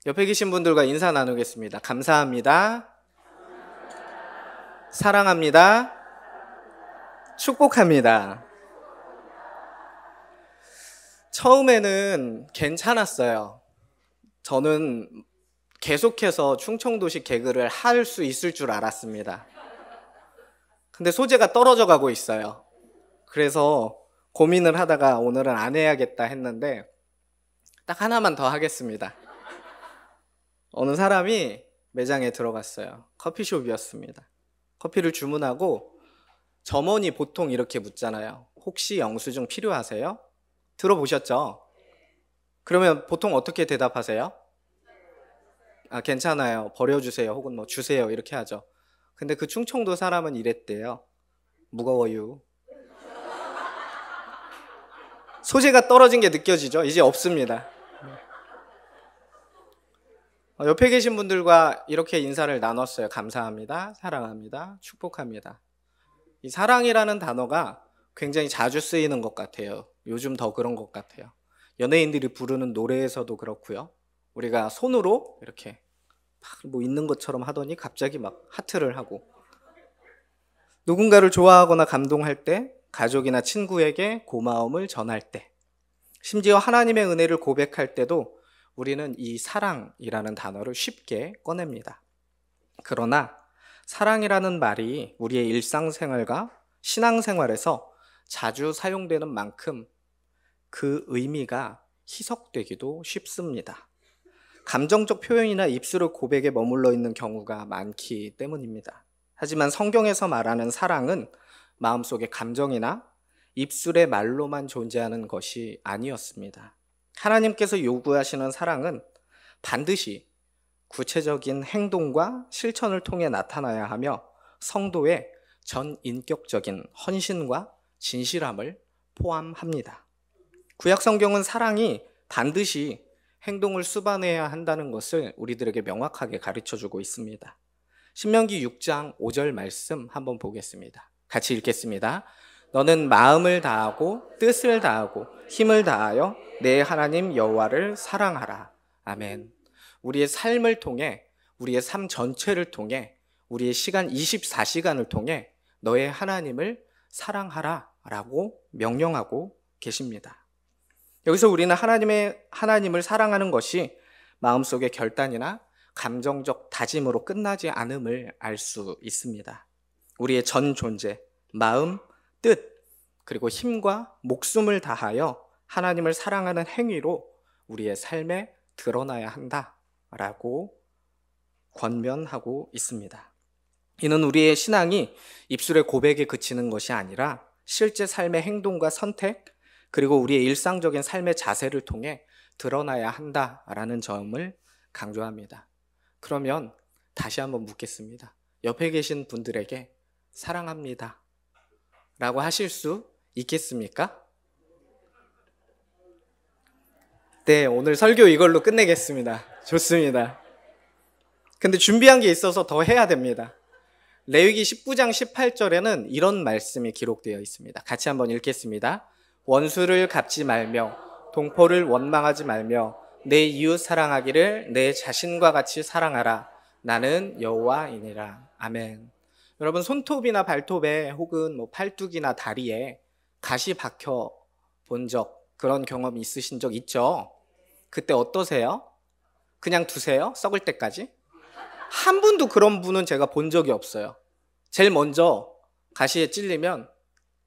옆에 계신 분들과 인사 나누겠습니다. 감사합니다. 사랑합니다. 축복합니다. 처음에는 괜찮았어요. 저는 계속해서 충청도식 개그를 할 수 있을 줄 알았습니다. 근데 소재가 떨어져 가고 있어요. 그래서 고민을 하다가 오늘은 안 해야겠다 했는데 딱 하나만 더 하겠습니다. 어느 사람이 매장에 들어갔어요. 커피숍이었습니다. 커피를 주문하고 점원이 보통 이렇게 묻잖아요. 혹시 영수증 필요하세요? 들어보셨죠? 그러면 보통 어떻게 대답하세요? 괜찮아요. 버려주세요. 혹은 뭐 주세요. 이렇게 하죠. 근데 그 충청도 사람은 이랬대요. 무거워요. 소재가 떨어진 게 느껴지죠? 이제 없습니다. 옆에 계신 분들과 이렇게 인사를 나눴어요. 감사합니다. 사랑합니다. 축복합니다. 이 사랑이라는 단어가 굉장히 자주 쓰이는 것 같아요. 요즘 더 그런 것 같아요. 연예인들이 부르는 노래에서도 그렇고요. 우리가 손으로 이렇게 뭐 있는 것처럼 하더니 갑자기 막 하트를 하고, 누군가를 좋아하거나 감동할 때, 가족이나 친구에게 고마움을 전할 때, 심지어 하나님의 은혜를 고백할 때도 우리는 이 사랑이라는 단어를 쉽게 꺼냅니다. 그러나 사랑이라는 말이 우리의 일상생활과 신앙생활에서 자주 사용되는 만큼 그 의미가 희석되기도 쉽습니다. 감정적 표현이나 입술의 고백에 머물러 있는 경우가 많기 때문입니다. 하지만 성경에서 말하는 사랑은 마음속의 감정이나 입술의 말로만 존재하는 것이 아니었습니다. 하나님께서 요구하시는 사랑은 반드시 구체적인 행동과 실천을 통해 나타나야 하며 성도의 전인격적인 헌신과 진실함을 포함합니다. 구약 성경은 사랑이 반드시 행동을 수반해야 한다는 것을 우리들에게 명확하게 가르쳐주고 있습니다. 신명기 6장 5절 말씀 한번 보겠습니다. 같이 읽겠습니다. 너는 마음을 다하고 뜻을 다하고 힘을 다하여 내 하나님 여호와를 사랑하라. 아멘. 우리의 삶을 통해, 우리의 삶 전체를 통해, 우리의 시간 24시간을 통해 너의 하나님을 사랑하라 라고 명령하고 계십니다. 여기서 우리는 하나님을 사랑하는 것이 마음속의 결단이나 감정적 다짐으로 끝나지 않음을 알 수 있습니다. 우리의 전 존재, 마음, 뜻, 그리고 힘과 목숨을 다하여 하나님을 사랑하는 행위로 우리의 삶에 드러나야 한다라고 권면하고 있습니다. 이는 우리의 신앙이 입술의 고백에 그치는 것이 아니라 실제 삶의 행동과 선택, 그리고 우리의 일상적인 삶의 자세를 통해 드러나야 한다라는 점을 강조합니다. 그러면 다시 한번 묻겠습니다. 옆에 계신 분들에게 사랑합니다 라고 하실 수 있겠습니까? 네, 오늘 설교 이걸로 끝내겠습니다. 좋습니다. 근데 준비한 게 있어서 더 해야 됩니다. 레위기 19장 18절에는 이런 말씀이 기록되어 있습니다. 같이 한번 읽겠습니다. 원수를 갚지 말며 동포를 원망하지 말며 내 이웃 사랑하기를 내 자신과 같이 사랑하라. 나는 여호와이니라. 아멘. 여러분, 손톱이나 발톱에 혹은 팔뚝이나 다리에 가시 박혀 본 적, 그런 경험이 있으신 적 있죠? 그때 어떠세요? 그냥 두세요? 썩을 때까지? 한 분도 그런 분은 제가 본 적이 없어요. 제일 먼저 가시에 찔리면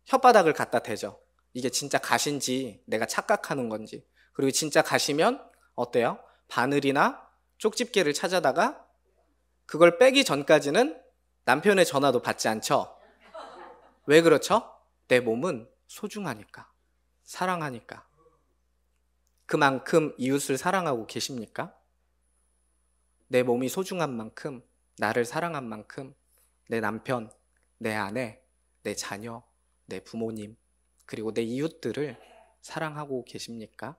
혓바닥을 갖다 대죠. 이게 진짜 가시인지 내가 착각하는 건지. 그리고 진짜 가시면 어때요? 바늘이나 쪽집게를 찾아다가 그걸 빼기 전까지는 남편의 전화도 받지 않죠? 왜 그렇죠? 내 몸은 소중하니까, 사랑하니까. 그만큼 이웃을 사랑하고 계십니까? 내 몸이 소중한 만큼, 나를 사랑한 만큼 내 남편, 내 아내, 내 자녀, 내 부모님, 그리고 내 이웃들을 사랑하고 계십니까?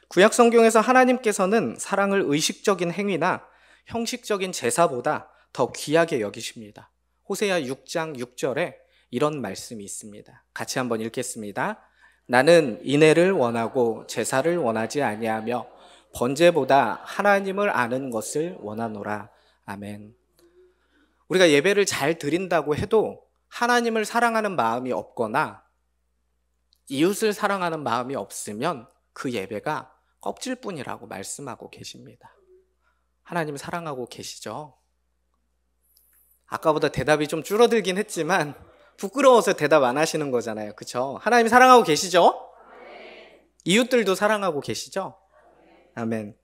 구약 성경에서 하나님께서는 사랑을 의식적인 행위나 형식적인 제사보다 더 귀하게 여기십니다. 호세아 6장 6절에 이런 말씀이 있습니다. 같이 한번 읽겠습니다. 나는 인애를 원하고 제사를 원하지 아니하며 번제보다 하나님을 아는 것을 원하노라. 아멘. 우리가 예배를 잘 드린다고 해도 하나님을 사랑하는 마음이 없거나 이웃을 사랑하는 마음이 없으면 그 예배가 껍질뿐이라고 말씀하고 계십니다. 하나님 사랑하고 계시죠? 아까보다 대답이 좀 줄어들긴 했지만 부끄러워서 대답 안 하시는 거잖아요. 그렇죠? 하나님 사랑하고 계시죠? 이웃들도 사랑하고 계시죠? 아멘.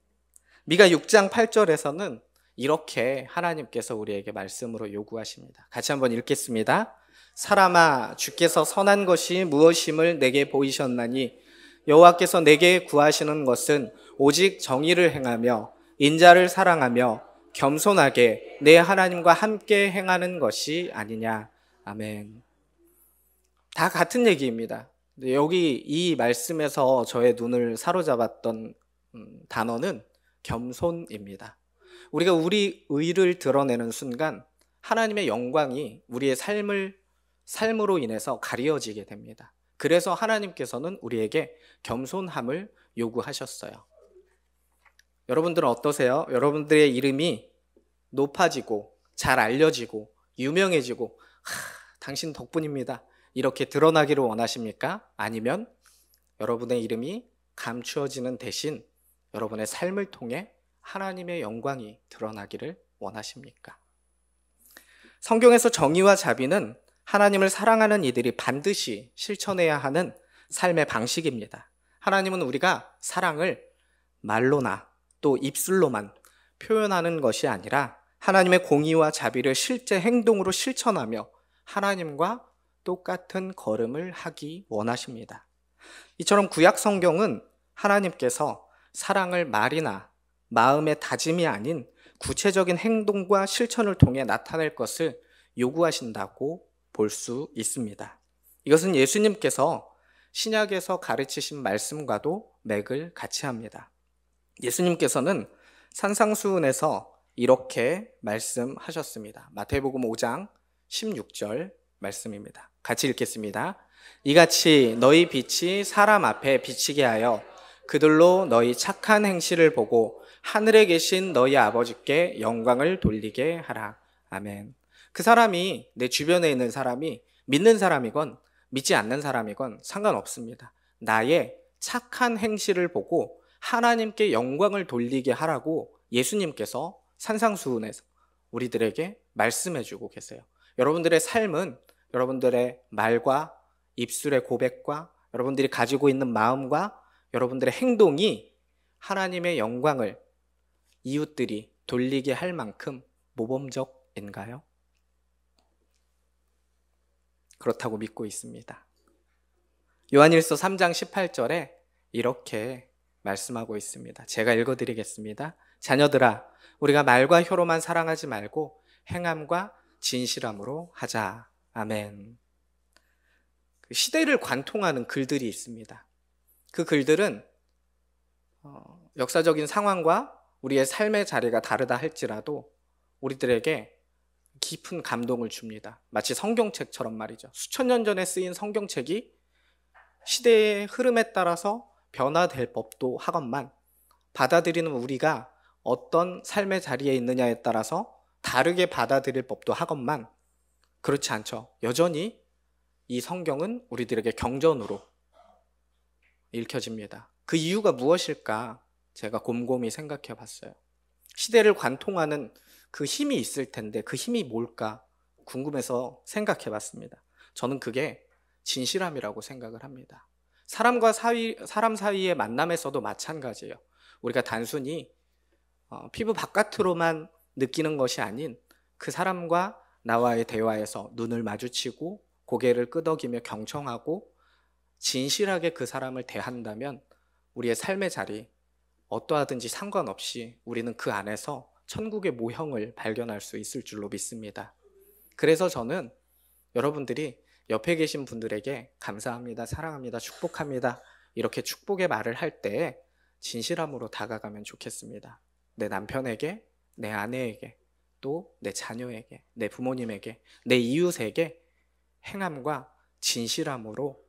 미가 6장 8절에서는 이렇게 하나님께서 우리에게 말씀으로 요구하십니다. 같이 한번 읽겠습니다. 사람아, 주께서 선한 것이 무엇임을 내게 보이셨나니 여호와께서 내게 구하시는 것은 오직 정의를 행하며 인자를 사랑하며 겸손하게 내 하나님과 함께 행하는 것이 아니냐. 아멘. 다 같은 얘기입니다. 여기 이 말씀에서 저의 눈을 사로잡았던 단어는 겸손입니다. 우리가 우리 의를 드러내는 순간 하나님의 영광이 우리의 삶으로 인해서 가려지게 됩니다. 그래서 하나님께서는 우리에게 겸손함을 요구하셨어요. 여러분들은 어떠세요? 여러분들의 이름이 높아지고 잘 알려지고 유명해지고 당신 덕분입니다, 이렇게 드러나기를 원하십니까? 아니면 여러분의 이름이 감추어지는 대신 여러분의 삶을 통해 하나님의 영광이 드러나기를 원하십니까? 성경에서 정의와 자비는 하나님을 사랑하는 이들이 반드시 실천해야 하는 삶의 방식입니다. 하나님은 우리가 사랑을 말로나 또 입술로만 표현하는 것이 아니라 하나님의 공의와 자비를 실제 행동으로 실천하며 하나님과 똑같은 걸음을 하기 원하십니다. 이처럼 구약 성경은 하나님께서 사랑을 말이나 마음의 다짐이 아닌 구체적인 행동과 실천을 통해 나타낼 것을 요구하신다고 볼 수 있습니다. 이것은 예수님께서 신약에서 가르치신 말씀과도 맥을 같이 합니다. 예수님께서는 산상수훈에서 이렇게 말씀하셨습니다. 마태복음 5장 16절 말씀입니다. 같이 읽겠습니다. 이같이 너희 빛이 사람 앞에 비치게 하여 그들로 너희 착한 행실을 보고 하늘에 계신 너희 아버지께 영광을 돌리게 하라. 아멘. 그 사람이, 내 주변에 있는 사람이 믿는 사람이건 믿지 않는 사람이건 상관없습니다. 나의 착한 행실을 보고 하나님께 영광을 돌리게 하라고 예수님께서 산상수훈에서 우리들에게 말씀해주고 계세요. 여러분들의 삶은 여러분들의 말과 입술의 고백과 여러분들이 가지고 있는 마음과 여러분들의 행동이 하나님의 영광을 이웃들이 돌리게 할 만큼 모범적인가요? 그렇다고 믿고 있습니다. 요한일서 3장 18절에 이렇게 말씀하고 있습니다. 제가 읽어드리겠습니다. 자녀들아, 우리가 말과 혀로만 사랑하지 말고 행함과 진실함으로 하자. 아멘. 시대를 관통하는 글들이 있습니다. 그 글들은 역사적인 상황과 우리의 삶의 자리가 다르다 할지라도 우리들에게 깊은 감동을 줍니다. 마치 성경책처럼 말이죠. 수천 년 전에 쓰인 성경책이 시대의 흐름에 따라서 변화될 법도 하건만 받아들이는 우리가 어떤 삶의 자리에 있느냐에 따라서 다르게 받아들일 법도 하건만 그렇지 않죠. 여전히 이 성경은 우리들에게 경전으로 읽혀집니다. 그 이유가 무엇일까? 제가 곰곰이 생각해 봤어요. 시대를 관통하는 그 힘이 있을 텐데 그 힘이 뭘까 궁금해서 생각해 봤습니다. 저는 그게 진실함이라고 생각을 합니다. 사람 사이의 만남에서도 마찬가지예요. 우리가 단순히 피부 바깥으로만 느끼는 것이 아닌 그 사람과 나와의 대화에서 눈을 마주치고 고개를 끄덕이며 경청하고 진실하게 그 사람을 대한다면 우리의 삶의 자리 어떠하든지 상관없이 우리는 그 안에서 천국의 모형을 발견할 수 있을 줄로 믿습니다. 그래서 저는 여러분들이 옆에 계신 분들에게 감사합니다, 사랑합니다, 축복합니다 이렇게 축복의 말을 할 때 진실함으로 다가가면 좋겠습니다. 내 남편에게, 내 아내에게, 또 내 자녀에게, 내 부모님에게, 내 이웃에게 행함과 진실함으로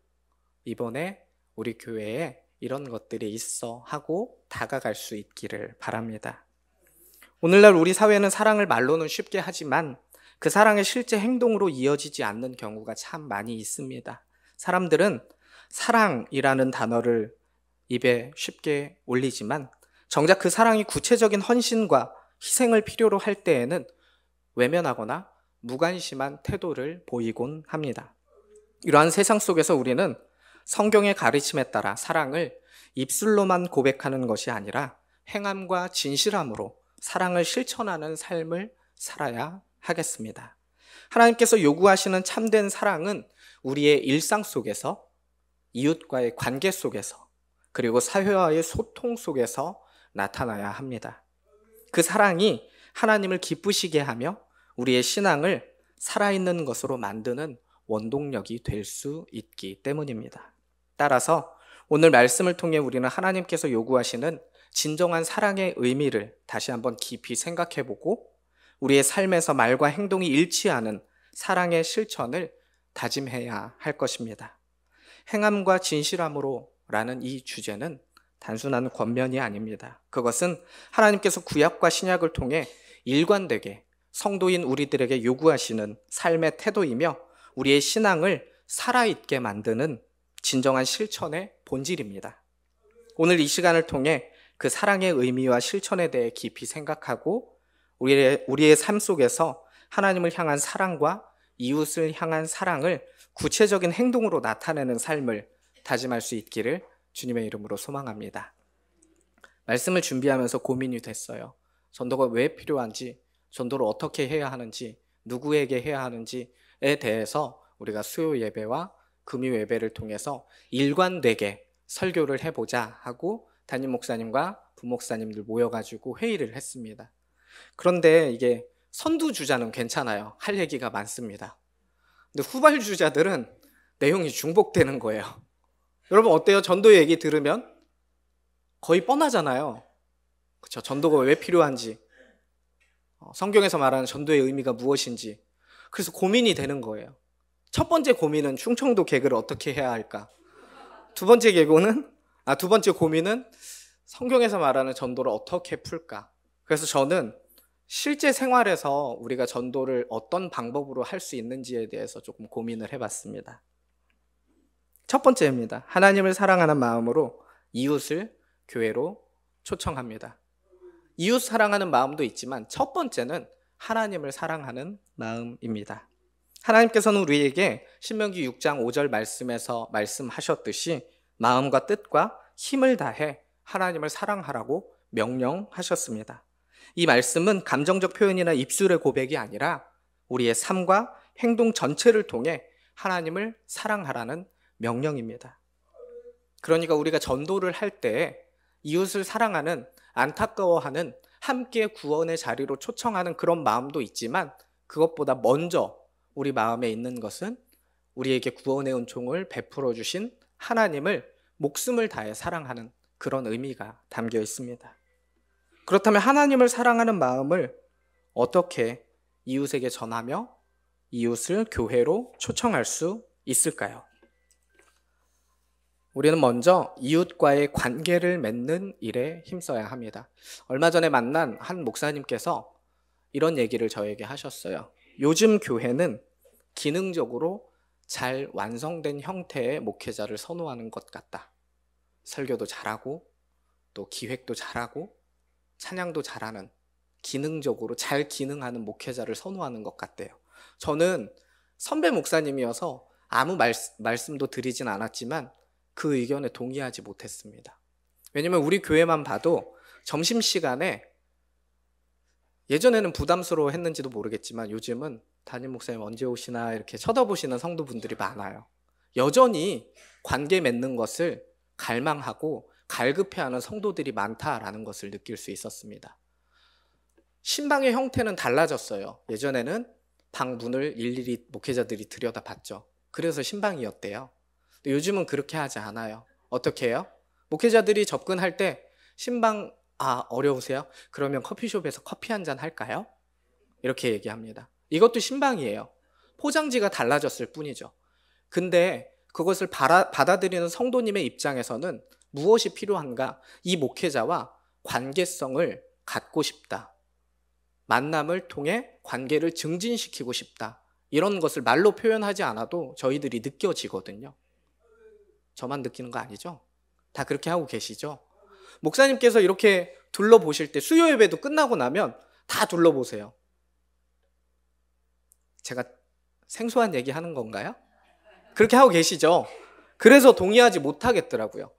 이번에 우리 교회에 이런 것들이 있어 하고 다가갈 수 있기를 바랍니다. 오늘날 우리 사회는 사랑을 말로는 쉽게 하지만 그 사랑의 실제 행동으로 이어지지 않는 경우가 참 많이 있습니다. 사람들은 사랑이라는 단어를 입에 쉽게 올리지만 정작 그 사랑이 구체적인 헌신과 희생을 필요로 할 때에는 외면하거나 무관심한 태도를 보이곤 합니다. 이러한 세상 속에서 우리는 성경의 가르침에 따라 사랑을 입술로만 고백하는 것이 아니라 행함과 진실함으로 사랑을 실천하는 삶을 살아야 하겠습니다. 하나님께서 요구하시는 참된 사랑은 우리의 일상 속에서, 이웃과의 관계 속에서, 그리고 사회와의 소통 속에서 나타나야 합니다. 그 사랑이 하나님을 기쁘시게 하며 우리의 신앙을 살아있는 것으로 만드는 원동력이 될 수 있기 때문입니다. 따라서 오늘 말씀을 통해 우리는 하나님께서 요구하시는 진정한 사랑의 의미를 다시 한번 깊이 생각해보고 우리의 삶에서 말과 행동이 일치하는 사랑의 실천을 다짐해야 할 것입니다. 행함과 진실함으로 라는 이 주제는 단순한 권면이 아닙니다. 그것은 하나님께서 구약과 신약을 통해 일관되게 성도인 우리들에게 요구하시는 삶의 태도이며 우리의 신앙을 살아있게 만드는 진정한 실천의 본질입니다. 오늘 이 시간을 통해 그 사랑의 의미와 실천에 대해 깊이 생각하고 우리의 삶 속에서 하나님을 향한 사랑과 이웃을 향한 사랑을 구체적인 행동으로 나타내는 삶을 다짐할 수 있기를 주님의 이름으로 소망합니다. 말씀을 준비하면서 고민이 됐어요. 전도가 왜 필요한지, 전도를 어떻게 해야 하는지, 누구에게 해야 하는지에 대해서 우리가 수요 예배와 금요 예배를 통해서 일관되게 설교를 해보자 하고 담임 목사님과 부목사님들 모여가지고 회의를 했습니다. 그런데 이게 선두주자는 괜찮아요. 할 얘기가 많습니다. 근데 후발주자들은 내용이 중복되는 거예요. 여러분 어때요? 전도 얘기 들으면 거의 뻔하잖아요. 그렇죠? 전도가 왜 필요한지, 성경에서 말하는 전도의 의미가 무엇인지. 그래서 고민이 되는 거예요. 첫 번째 고민은 충청도 개그를 어떻게 해야 할까? 두 번째 고민은 성경에서 말하는 전도를 어떻게 풀까? 그래서 저는 실제 생활에서 우리가 전도를 어떤 방법으로 할 수 있는지에 대해서 조금 고민을 해봤습니다. 첫 번째입니다. 하나님을 사랑하는 마음으로 이웃을 교회로 초청합니다. 이웃 사랑하는 마음도 있지만 첫 번째는 하나님을 사랑하는 마음입니다. 하나님께서는 우리에게 신명기 6장 5절 말씀에서 말씀하셨듯이 마음과 뜻과 힘을 다해 하나님을 사랑하라고 명령하셨습니다. 이 말씀은 감정적 표현이나 입술의 고백이 아니라 우리의 삶과 행동 전체를 통해 하나님을 사랑하라는 명령입니다. 그러니까 우리가 전도를 할 때 이웃을 사랑하는, 안타까워하는, 함께 구원의 자리로 초청하는 그런 마음도 있지만 그것보다 먼저 우리 마음에 있는 것은 우리에게 구원의 은총을 베풀어 주신 하나님을 목숨을 다해 사랑하는 그런 의미가 담겨 있습니다. 그렇다면 하나님을 사랑하는 마음을 어떻게 이웃에게 전하며 이웃을 교회로 초청할 수 있을까요? 우리는 먼저 이웃과의 관계를 맺는 일에 힘써야 합니다. 얼마 전에 만난 한 목사님께서 이런 얘기를 저에게 하셨어요. 요즘 교회는 기능적으로 잘 완성된 형태의 목회자를 선호하는 것 같다. 설교도 잘하고 또 기획도 잘하고 찬양도 잘하는, 기능적으로 잘 기능하는 목회자를 선호하는 것 같대요. 저는 선배 목사님이어서 아무 말씀도 드리진 않았지만 그 의견에 동의하지 못했습니다. 왜냐면 우리 교회만 봐도 점심시간에, 예전에는 부담스러워 했는지도 모르겠지만 요즘은 담임 목사님 언제 오시나 이렇게 쳐다보시는 성도분들이 많아요. 여전히 관계 맺는 것을 갈망하고 갈급해하는 성도들이 많다라는 것을 느낄 수 있었습니다. 신방의 형태는 달라졌어요. 예전에는 방 문을 일일이 목회자들이 들여다봤죠. 그래서 신방이었대요. 요즘은 그렇게 하지 않아요. 어떻게 해요? 목회자들이 접근할 때 신방 어려우세요? 그러면 커피숍에서 커피 한잔 할까요? 이렇게 얘기합니다. 이것도 신방이에요. 포장지가 달라졌을 뿐이죠. 근데 그것을 받아들이는 성도님의 입장에서는 무엇이 필요한가? 이 목회자와 관계성을 갖고 싶다. 만남을 통해 관계를 증진시키고 싶다. 이런 것을 말로 표현하지 않아도 저희들이 느껴지거든요. 저만 느끼는 거 아니죠? 다 그렇게 하고 계시죠? 목사님께서 이렇게 둘러보실 때 수요 예배도 끝나고 나면 다 둘러보세요. 제가 생소한 얘기 하는 건가요? 그렇게 하고 계시죠? 그래서 동의하지 못하겠더라고요.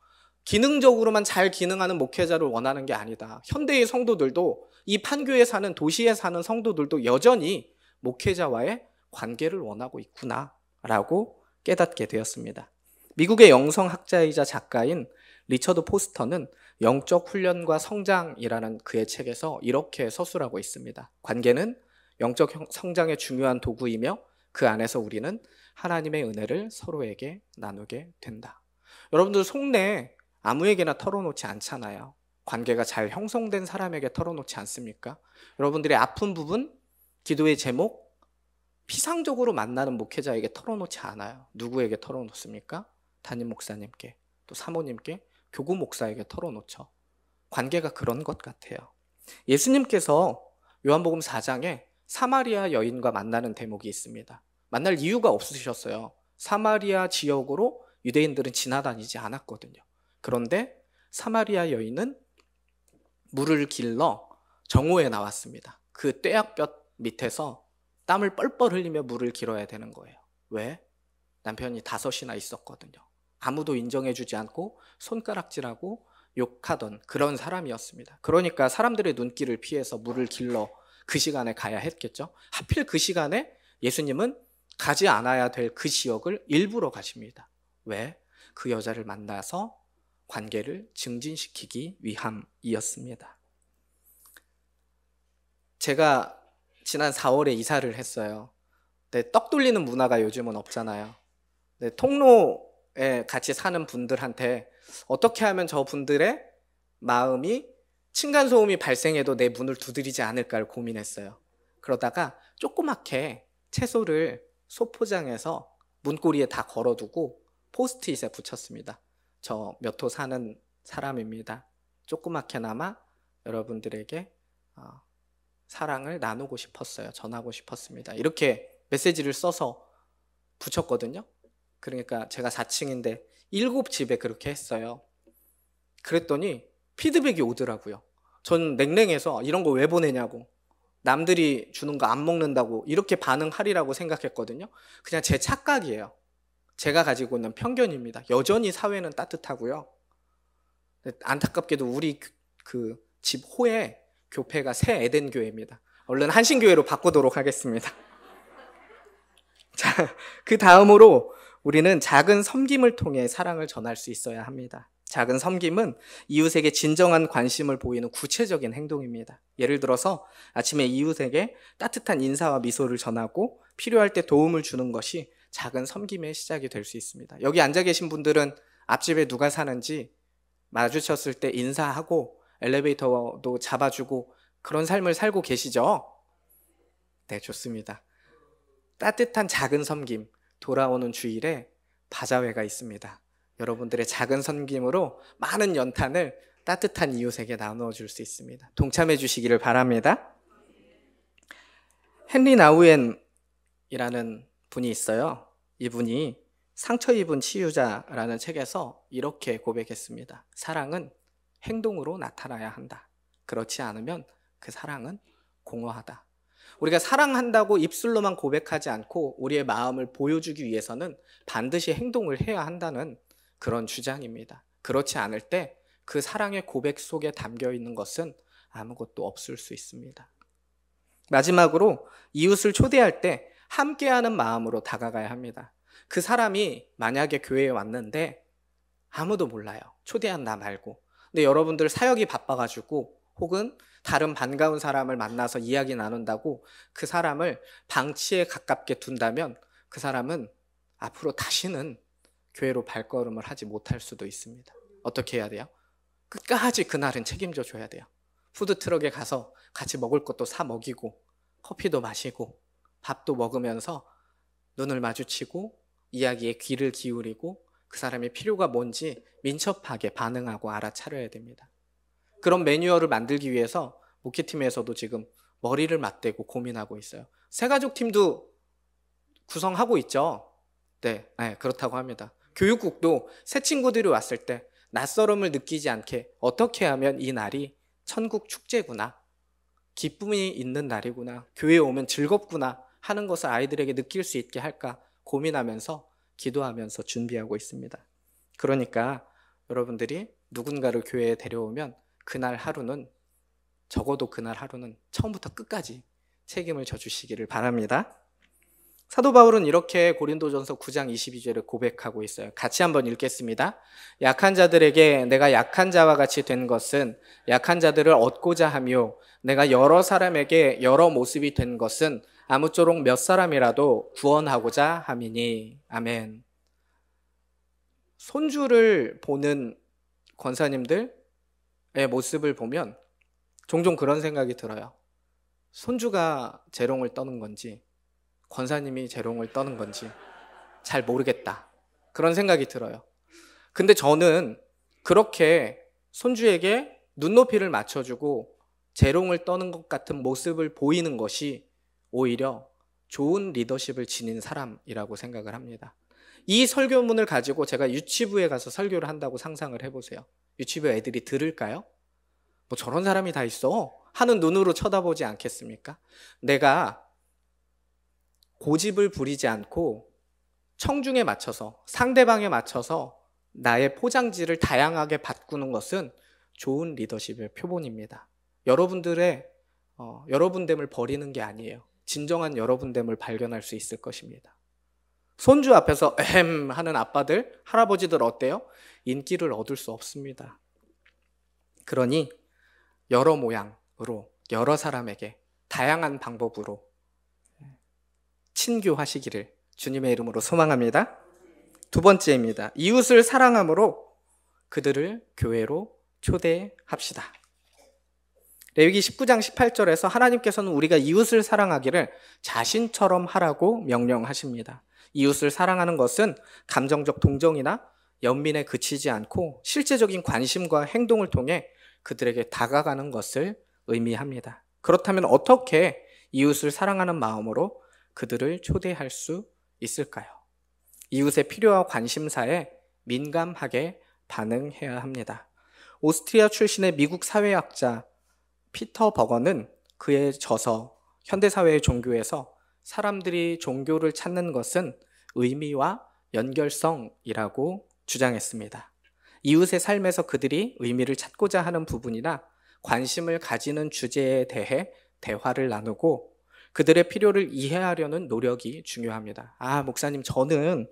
기능적으로만 잘 기능하는 목회자를 원하는 게 아니다. 현대의 성도들도, 이 판교에 사는, 도시에 사는 성도들도 여전히 목회자와의 관계를 원하고 있구나라고 깨닫게 되었습니다. 미국의 영성학자이자 작가인 리처드 포스터는 영적 훈련과 성장이라는 그의 책에서 이렇게 서술하고 있습니다. 관계는 영적 성장의 중요한 도구이며 그 안에서 우리는 하나님의 은혜를 서로에게 나누게 된다. 여러분들 속내 아무에게나 털어놓지 않잖아요. 관계가 잘 형성된 사람에게 털어놓지 않습니까? 여러분들의 아픈 부분, 기도의 제목, 피상적으로 만나는 목회자에게 털어놓지 않아요. 누구에게 털어놓습니까? 담임 목사님께, 또 사모님께, 교구 목사에게 털어놓죠. 관계가 그런 것 같아요. 예수님께서 요한복음 4장에 사마리아 여인과 만나는 대목이 있습니다. 만날 이유가 없으셨어요. 사마리아 지역으로 유대인들은 지나다니지 않았거든요. 그런데 사마리아 여인은 물을 길러 정오에 나왔습니다. 그 떼약볕 밑에서 땀을 뻘뻘 흘리며 물을 길어야 되는 거예요. 왜? 남편이 5이나 있었거든요. 아무도 인정해주지 않고 손가락질하고 욕하던 그런 사람이었습니다. 그러니까 사람들의 눈길을 피해서 물을 길러 그 시간에 가야 했겠죠. 하필 그 시간에 예수님은 가지 않아야 될 그 지역을 일부러 가십니다. 왜? 그 여자를 만나서 관계를 증진시키기 위함이었습니다. 제가 지난 4월에 이사를 했어요. 근데 떡 돌리는 문화가 요즘은 없잖아요. 근데 통로에 같이 사는 분들한테 어떻게 하면 저 분들의 마음이 층간소음이 발생해도 내 문을 두드리지 않을까를 고민했어요. 그러다가 조그맣게 채소를 소포장해서 문고리에 다 걸어두고 포스트잇에 붙였습니다. 저 몇 호 사는 사람입니다. 조그맣게나마 여러분들에게 사랑을 나누고 싶었어요. 전하고 싶었습니다. 이렇게 메시지를 써서 붙였거든요. 그러니까 제가 4층인데 7집에 그렇게 했어요. 그랬더니 피드백이 오더라고요. 전 냉랭해서 이런 거 왜 보내냐고, 남들이 주는 거 안 먹는다고 이렇게 반응하리라고 생각했거든요. 그냥 제 착각이에요. 제가 가지고 있는 편견입니다. 여전히 사회는 따뜻하고요. 안타깝게도 우리 그 집 호에 교회가 새 에덴교회입니다. 얼른 한신교회로 바꾸도록 하겠습니다. 자, 그 다음으로 우리는 작은 섬김을 통해 사랑을 전할 수 있어야 합니다. 작은 섬김은 이웃에게 진정한 관심을 보이는 구체적인 행동입니다. 예를 들어서 아침에 이웃에게 따뜻한 인사와 미소를 전하고 필요할 때 도움을 주는 것이 작은 섬김의 시작이 될 수 있습니다. 여기 앉아 계신 분들은 앞집에 누가 사는지 마주쳤을 때 인사하고 엘리베이터도 잡아주고 그런 삶을 살고 계시죠? 네, 좋습니다. 따뜻한 작은 섬김, 돌아오는 주일에 바자회가 있습니다. 여러분들의 작은 섬김으로 많은 연탄을 따뜻한 이웃에게 나누어 줄 수 있습니다. 동참해 주시기를 바랍니다. 헨리 나우엔이라는 분이 있어요. 이분이 상처 입은 치유자라는 책에서 이렇게 고백했습니다. 사랑은 행동으로 나타나야 한다. 그렇지 않으면 그 사랑은 공허하다. 우리가 사랑한다고 입술로만 고백하지 않고 우리의 마음을 보여주기 위해서는 반드시 행동을 해야 한다는 그런 주장입니다. 그렇지 않을 때 그 사랑의 고백 속에 담겨 있는 것은 아무것도 없을 수 있습니다. 마지막으로 이웃을 초대할 때 함께하는 마음으로 다가가야 합니다. 그 사람이 만약에 교회에 왔는데 아무도 몰라요. 초대한 나 말고. 근데 여러분들 사역이 바빠가지고 혹은 다른 반가운 사람을 만나서 이야기 나눈다고 그 사람을 방치에 가깝게 둔다면 그 사람은 앞으로 다시는 교회로 발걸음을 하지 못할 수도 있습니다. 어떻게 해야 돼요? 끝까지 그날은 책임져 줘야 돼요. 푸드트럭에 가서 같이 먹을 것도 사 먹이고 커피도 마시고 밥도 먹으면서 눈을 마주치고 이야기에 귀를 기울이고 그 사람의 필요가 뭔지 민첩하게 반응하고 알아차려야 됩니다. 그런 매뉴얼을 만들기 위해서 목회팀에서도 지금 머리를 맞대고 고민하고 있어요. 새가족팀도 구성하고 있죠. 네, 그렇다고 합니다. 교육국도 새 친구들이 왔을 때 낯설음을 느끼지 않게 어떻게 하면 이 날이 천국 축제구나, 기쁨이 있는 날이구나, 교회에 오면 즐겁구나 하는 것을 아이들에게 느낄 수 있게 할까 고민하면서 기도하면서 준비하고 있습니다. 그러니까 여러분들이 누군가를 교회에 데려오면 그날 하루는, 적어도 그날 하루는 처음부터 끝까지 책임을 져주시기를 바랍니다. 사도 바울은 이렇게 고린도전서 9장 22절에 고백하고 있어요. 같이 한번 읽겠습니다. 약한 자들에게 내가 약한 자와 같이 된 것은 약한 자들을 얻고자 하며, 내가 여러 사람에게 여러 모습이 된 것은 아무쪼록 몇 사람이라도 구원하고자 함이니. 아멘. 손주를 보는 권사님들의 모습을 보면 종종 그런 생각이 들어요. 손주가 재롱을 떠는 건지 권사님이 재롱을 떠는 건지 잘 모르겠다, 그런 생각이 들어요. 근데 저는 그렇게 손주에게 눈높이를 맞춰주고 재롱을 떠는 것 같은 모습을 보이는 것이 오히려 좋은 리더십을 지닌 사람이라고 생각을 합니다. 이 설교문을 가지고 제가 유치부에 가서 설교를 한다고 상상을 해보세요. 유치부 애들이 들을까요? 뭐 저런 사람이 다 있어 하는 눈으로 쳐다보지 않겠습니까? 내가 고집을 부리지 않고 청중에 맞춰서, 상대방에 맞춰서 나의 포장지를 다양하게 바꾸는 것은 좋은 리더십의 표본입니다. 여러분들의 여러분됨을 버리는 게 아니에요. 진정한 여러분됨을 발견할 수 있을 것입니다. 손주 앞에서 에헴 하는 아빠들, 할아버지들 어때요? 인기를 얻을 수 없습니다. 그러니 여러 모양으로 여러 사람에게 다양한 방법으로 친교하시기를 주님의 이름으로 소망합니다. 두 번째입니다. 이웃을 사랑함으로 그들을 교회로 초대합시다. 레위기 19장 18절에서 하나님께서는 우리가 이웃을 사랑하기를 자신처럼 하라고 명령하십니다. 이웃을 사랑하는 것은 감정적 동정이나 연민에 그치지 않고 실제적인 관심과 행동을 통해 그들에게 다가가는 것을 의미합니다. 그렇다면 어떻게 이웃을 사랑하는 마음으로 그들을 초대할 수 있을까요? 이웃의 필요와 관심사에 민감하게 반응해야 합니다. 오스트리아 출신의 미국 사회학자 피터 버거는 그의 저서 현대사회의 종교에서 사람들이 종교를 찾는 것은 의미와 연결성이라고 주장했습니다. 이웃의 삶에서 그들이 의미를 찾고자 하는 부분이나 관심을 가지는 주제에 대해 대화를 나누고 그들의 필요를 이해하려는 노력이 중요합니다. 목사님, 저는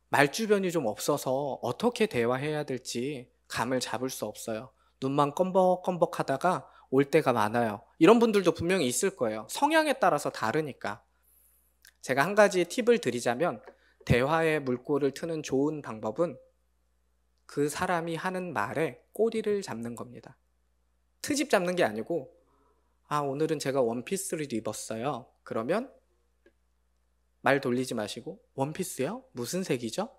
말주변이 좀 없어서 어떻게 대화해야 될지 감을 잡을 수 없어요. 눈만 껌벅껌벅 하다가 올 때가 많아요. 이런 분들도 분명히 있을 거예요. 성향에 따라서 다르니까. 제가 한 가지 팁을 드리자면, 대화의 물꼬를 트는 좋은 방법은 그 사람이 하는 말에 꼬리를 잡는 겁니다. 트집 잡는 게 아니고, 오늘은 제가 원피스를 입었어요. 그러면 말 돌리지 마시고, 원피스요? 무슨 색이죠?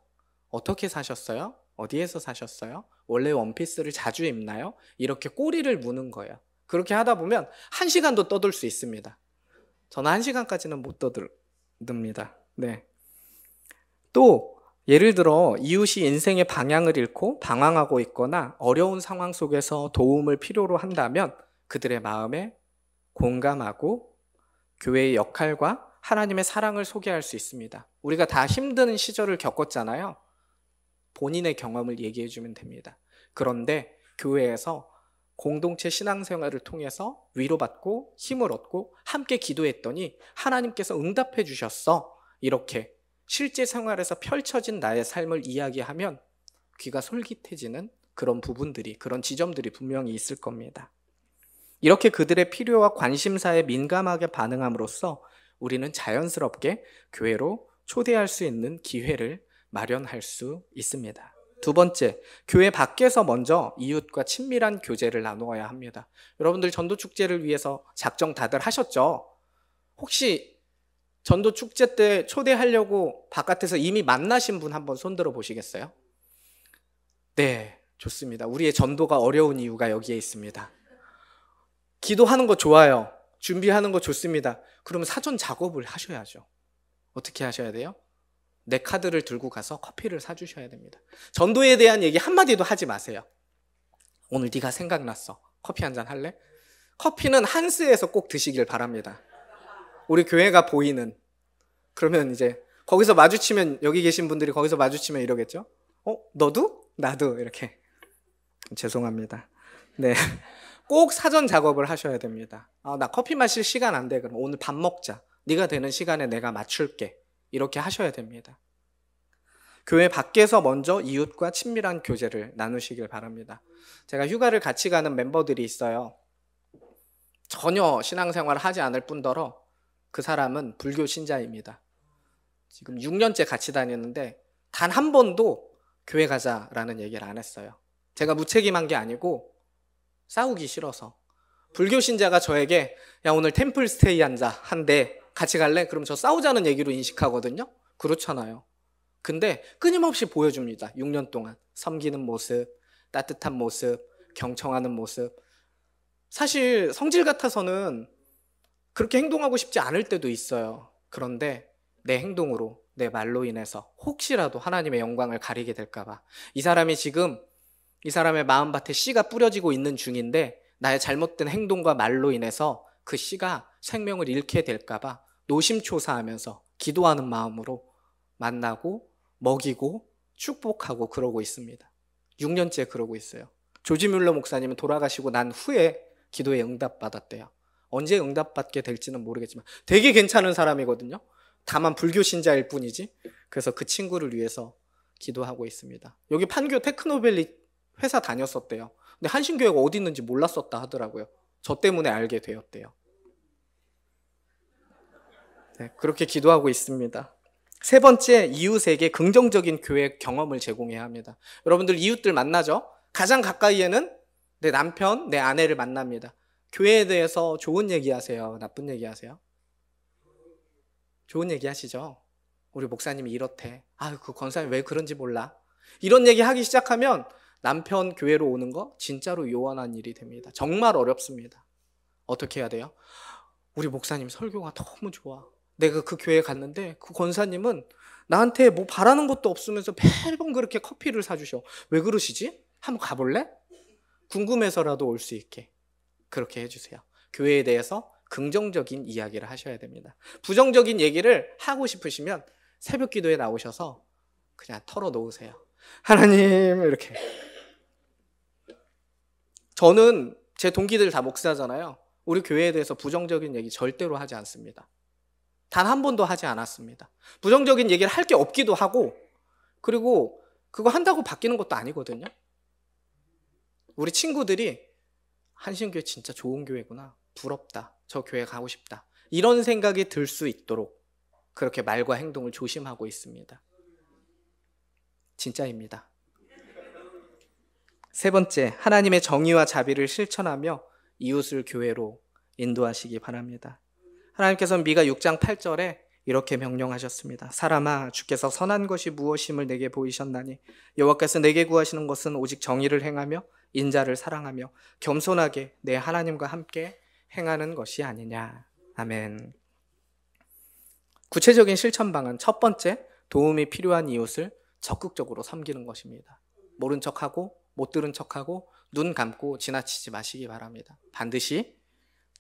어떻게 사셨어요? 어디에서 사셨어요? 원래 원피스를 자주 입나요? 이렇게 꼬리를 무는 거예요. 그렇게 하다 보면 1시간도 떠들 수 있습니다. 저는 1시간까지는 못 떠듭니다. 네. 또 예를 들어 이웃이 인생의 방향을 잃고 방황하고 있거나 어려운 상황 속에서 도움을 필요로 한다면 그들의 마음에 공감하고 교회의 역할과 하나님의 사랑을 소개할 수 있습니다. 우리가 다 힘든 시절을 겪었잖아요. 본인의 경험을 얘기해 주면 됩니다. 그런데 교회에서 공동체 신앙생활을 통해서 위로받고 힘을 얻고 함께 기도했더니 하나님께서 응답해 주셨어. 이렇게 실제 생활에서 펼쳐진 나의 삶을 이야기하면 귀가 솔깃해지는 그런 부분들이, 그런 지점들이 분명히 있을 겁니다. 이렇게 그들의 필요와 관심사에 민감하게 반응함으로써 우리는 자연스럽게 교회로 초대할 수 있는 기회를 마련할 수 있습니다. 두 번째, 교회 밖에서 먼저 이웃과 친밀한 교제를 나누어야 합니다. 여러분들 전도축제를 위해서 작정 다들 하셨죠? 혹시 전도 축제 때 초대하려고 바깥에서 이미 만나신 분 한번 손들어 보시겠어요? 네, 좋습니다. 우리의 전도가 어려운 이유가 여기에 있습니다. 기도하는 거 좋아요. 준비하는 거 좋습니다. 그러면 사전 작업을 하셔야죠. 어떻게 하셔야 돼요? 내 카드를 들고 가서 커피를 사주셔야 됩니다. 전도에 대한 얘기 한마디도 하지 마세요. 오늘 네가 생각났어. 커피 한잔 할래? 커피는 한스에서 꼭 드시길 바랍니다. 우리 교회가 보이는. 그러면 이제 거기서 마주치면, 여기 계신 분들이 거기서 마주치면 이러겠죠? 너도? 나도. 이렇게. 죄송합니다. 네. 꼭 사전 작업을 하셔야 됩니다. 나 커피 마실 시간 안 돼. 그럼 오늘 밥 먹자. 네가 되는 시간에 내가 맞출게. 이렇게 하셔야 됩니다. 교회 밖에서 먼저 이웃과 친밀한 교제를 나누시길 바랍니다. 제가 휴가를 같이 가는 멤버들이 있어요. 전혀 신앙생활을 하지 않을 뿐더러 그 사람은 불교 신자입니다. 지금 6년째 같이 다니는데 단 한 번도 교회 가자라는 얘기를 안 했어요. 제가 무책임한 게 아니고 싸우기 싫어서. 불교 신자가 저에게 야 오늘 템플 스테이 한대 같이 갈래? 그럼 저 싸우자는 얘기로 인식하거든요. 그렇잖아요. 근데 끊임없이 보여줍니다. 6년 동안 섬기는 모습, 따뜻한 모습, 경청하는 모습. 사실 성질 같아서는 그렇게 행동하고 싶지 않을 때도 있어요. 그런데 내 행동으로, 내 말로 인해서 혹시라도 하나님의 영광을 가리게 될까 봐. 이 사람이 지금 이 사람의 마음밭에 씨가 뿌려지고 있는 중인데 나의 잘못된 행동과 말로 인해서 그 씨가 생명을 잃게 될까 봐 노심초사하면서 기도하는 마음으로 만나고 먹이고 축복하고 그러고 있습니다. 6년째 그러고 있어요. 조지 뮬러 목사님은 돌아가시고 난 후에 기도에 응답받았대요. 언제 응답받게 될지는 모르겠지만 되게 괜찮은 사람이거든요. 다만 불교 신자일 뿐이지. 그래서 그 친구를 위해서 기도하고 있습니다. 여기 판교 테크노밸리 회사 다녔었대요. 근데 한신교회가 어디 있는지 몰랐었다 하더라고요. 저 때문에 알게 되었대요. 네, 그렇게 기도하고 있습니다. 세 번째, 이웃에게 긍정적인 교회 경험을 제공해야 합니다. 여러분들 이웃들 만나죠? 가장 가까이에는 내 남편, 내 아내를 만납니다. 교회에 대해서 좋은 얘기 하세요? 나쁜 얘기 하세요? 좋은 얘기 하시죠? 우리 목사님이 이렇대. 그 권사님 왜 그런지 몰라. 이런 얘기 하기 시작하면 남편 교회로 오는 거 진짜로 요원한 일이 됩니다. 정말 어렵습니다. 어떻게 해야 돼요? 우리 목사님 설교가 너무 좋아. 내가 그 교회에 갔는데 그 권사님은 나한테 뭐 바라는 것도 없으면서 매번 그렇게 커피를 사주셔. 왜 그러시지? 한번 가볼래? 궁금해서라도 올 수 있게 그렇게 해주세요. 교회에 대해서 긍정적인 이야기를 하셔야 됩니다. 부정적인 얘기를 하고 싶으시면 새벽 기도에 나오셔서 그냥 털어놓으세요. 하나님 이렇게. 저는 제 동기들 다 목사잖아요. 우리 교회에 대해서 부정적인 얘기 절대로 하지 않습니다. 단 한 번도 하지 않았습니다. 부정적인 얘기를 할 게 없기도 하고, 그리고 그거 한다고 바뀌는 것도 아니거든요. 우리 친구들이 한신교회 진짜 좋은 교회구나, 부럽다, 저 교회 가고 싶다, 이런 생각이 들 수 있도록 그렇게 말과 행동을 조심하고 있습니다. 진짜입니다. 세 번째, 하나님의 정의와 자비를 실천하며 이웃을 교회로 인도하시기 바랍니다. 하나님께서는 미가 6장 8절에 이렇게 명령하셨습니다. 사람아, 주께서 선한 것이 무엇임을 내게 보이셨나니 여호와께서 내게 구하시는 것은 오직 정의를 행하며 인자를 사랑하며 겸손하게 내 하나님과 함께 행하는 것이 아니냐. 아멘. 구체적인 실천 방안 첫 번째, 도움이 필요한 이웃을 적극적으로 섬기는 것입니다. 모른 척하고 못 들은 척하고 눈 감고 지나치지 마시기 바랍니다. 반드시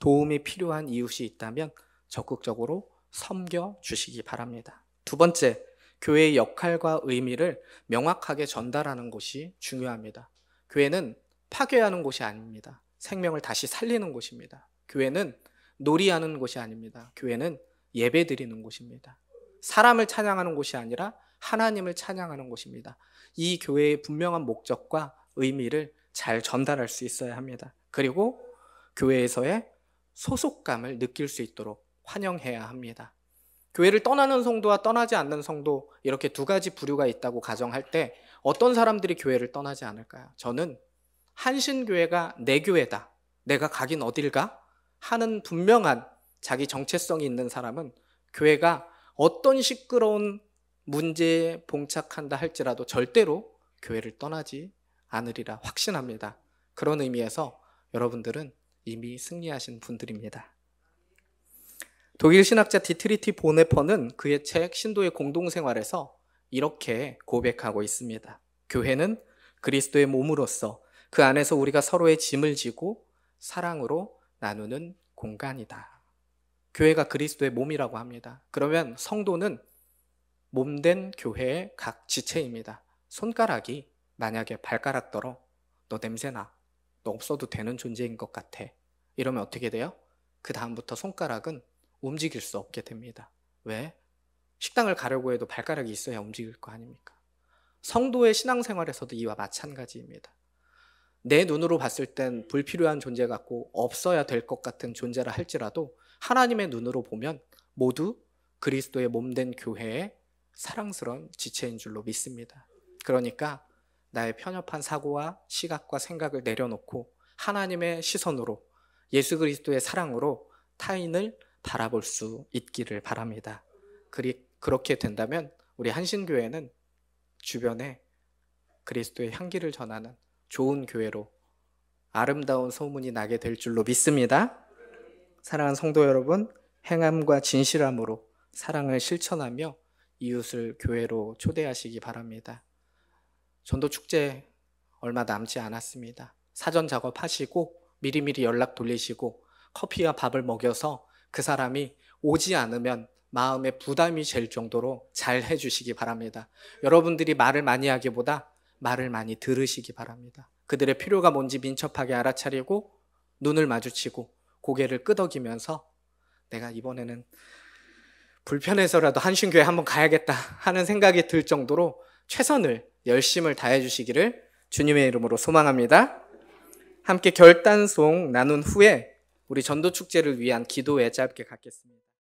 도움이 필요한 이웃이 있다면 적극적으로 섬겨 주시기 바랍니다. 두 번째, 교회의 역할과 의미를 명확하게 전달하는 것이 중요합니다. 교회는 파괴하는 곳이 아닙니다. 생명을 다시 살리는 곳입니다. 교회는 놀이하는 곳이 아닙니다. 교회는 예배드리는 곳입니다. 사람을 찬양하는 곳이 아니라 하나님을 찬양하는 곳입니다. 이 교회의 분명한 목적과 의미를 잘 전달할 수 있어야 합니다. 그리고 교회에서의 소속감을 느낄 수 있도록 환영해야 합니다. 교회를 떠나는 성도와 떠나지 않는 성도, 이렇게 두 가지 부류가 있다고 가정할 때 어떤 사람들이 교회를 떠나지 않을까요? 저는 한신교회가 내 교회다, 내가 가긴 어딜 가? 하는 분명한 자기 정체성이 있는 사람은 교회가 어떤 시끄러운 문제에 봉착한다 할지라도 절대로 교회를 떠나지 않으리라 확신합니다. 그런 의미에서 여러분들은 이미 승리하신 분들입니다. 독일 신학자 디트리히 보네퍼는 그의 책 신도의 공동생활에서 이렇게 고백하고 있습니다. 교회는 그리스도의 몸으로서 그 안에서 우리가 서로의 짐을 지고 사랑으로 나누는 공간이다. 교회가 그리스도의 몸이라고 합니다. 그러면 성도는 몸된 교회의 각 지체입니다. 손가락이 만약에 발가락더러 너 냄새나, 너 없어도 되는 존재인 것 같아, 이러면 어떻게 돼요? 그 다음부터 손가락은 움직일 수 없게 됩니다. 왜? 식당을 가려고 해도 발가락이 있어야 움직일 거 아닙니까? 성도의 신앙생활에서도 이와 마찬가지입니다. 내 눈으로 봤을 땐 불필요한 존재 같고 없어야 될 것 같은 존재라 할지라도 하나님의 눈으로 보면 모두 그리스도의 몸된 교회의 사랑스러운 지체인 줄로 믿습니다. 그러니까 나의 편협한 사고와 시각과 생각을 내려놓고 하나님의 시선으로 예수 그리스도의 사랑으로 타인을 바라볼 수 있기를 바랍니다. 그렇게 된다면 우리 한신교회는 주변에 그리스도의 향기를 전하는 좋은 교회로 아름다운 소문이 나게 될 줄로 믿습니다. 사랑하는 성도 여러분, 행함과 진실함으로 사랑을 실천하며 이웃을 교회로 초대하시기 바랍니다. 전도축제 얼마 남지 않았습니다. 사전 작업하시고 미리미리 연락 돌리시고 커피와 밥을 먹여서 그 사람이 오지 않으면 마음에 부담이 될 정도로 잘 해주시기 바랍니다. 여러분들이 말을 많이 하기보다 말을 많이 들으시기 바랍니다. 그들의 필요가 뭔지 민첩하게 알아차리고 눈을 마주치고 고개를 끄덕이면서 내가 이번에는 불편해서라도 한신교회 한번 가야겠다 하는 생각이 들 정도로 최선을 열심을 다해 주시기를 주님의 이름으로 소망합니다. 함께 결단송 나눈 후에 우리 전도축제를 위한 기도회 짧게 갖겠습니다.